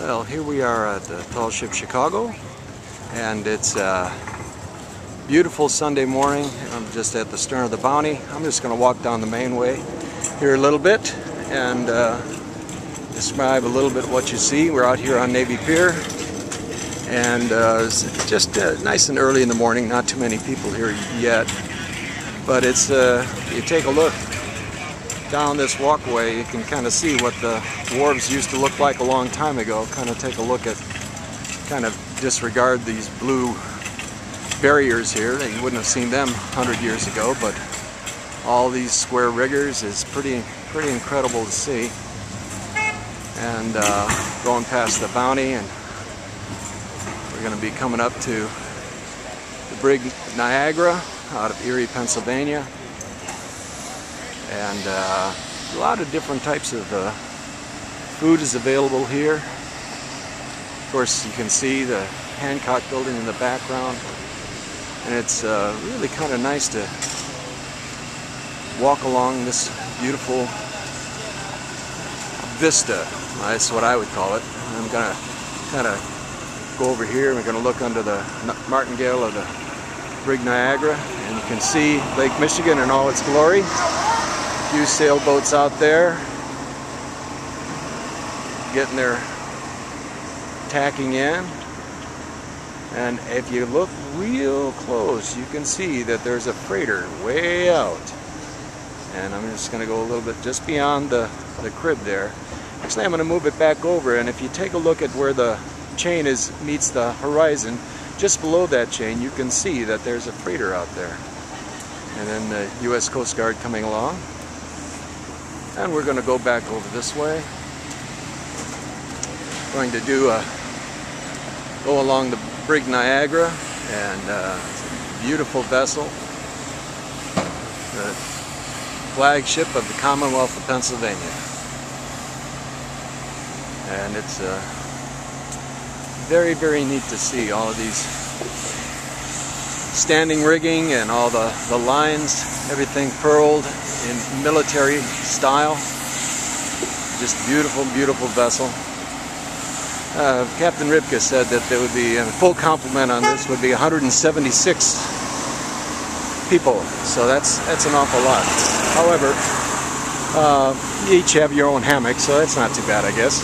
Well, here we are at the Tall Ship Chicago, and it's a beautiful Sunday morning. I'm just at the stern of the Bounty. I'm just going to walk down the mainway here a little bit and describe a little bit what you see. We're out here on Navy Pier, and it's just nice and early in the morning. Not too many people here yet, but it's you take a look down this walkway, you can kind of see what the wharves used to look like a long time ago. Kind of take a look at, kind of disregard these blue barriers here. You wouldn't have seen them 100 years ago, but all these square riggers is pretty incredible to see. And going past the Bounty, and we're going to be coming up to the Brig Niagara out of Erie, Pennsylvania. And a lot of different types of food is available here. Of course, you can see the Hancock building in the background, and it's really kind of nice to walk along this beautiful vista. That's what I would call it. I'm going to kind of go over here, and we're going to look under the martingale of the Brig Niagara, and you can see Lake Michigan in all its glory. A few sailboats out there getting their tacking in, and if you look real close you can see that there's a freighter way out, and I'm just going to go a little bit just beyond the crib there. Actually, I'm going to move it back over, and if you take a look at where the chain meets the horizon, just below that chain you can see that there's a freighter out there, and then the U.S. Coast Guard coming along. And we're going to go back over this way. Going to go along the Brig Niagara, and it's a beautiful vessel, the flagship of the Commonwealth of Pennsylvania. And it's very neat to see all of these standing rigging and all the lines, everything furled in military style. Just beautiful vessel. Captain Ripke said that there would be a full complement on this would be 176 people, so that's an awful lot. However, you each have your own hammock, so that's not too bad, I guess.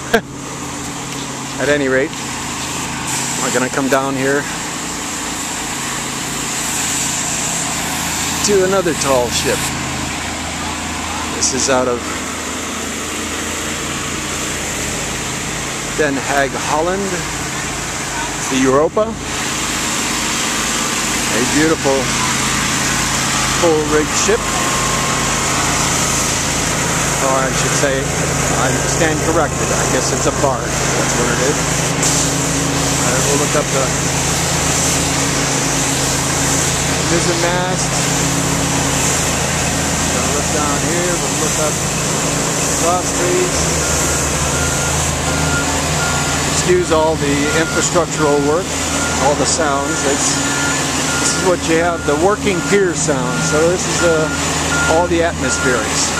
At any rate, we're going to come down here to another tall ship. This is out of Den Haag, Holland, the Europa. A beautiful full-rigged ship. Or I should say, I stand corrected. I guess it's a barge. That's what it is. We'll look up the mizzen mast. We'll look down here. We'll look up cross trees. Excuse all the infrastructural work, all the sounds. This is what you have, the working pier sound. So this is all the atmospherics.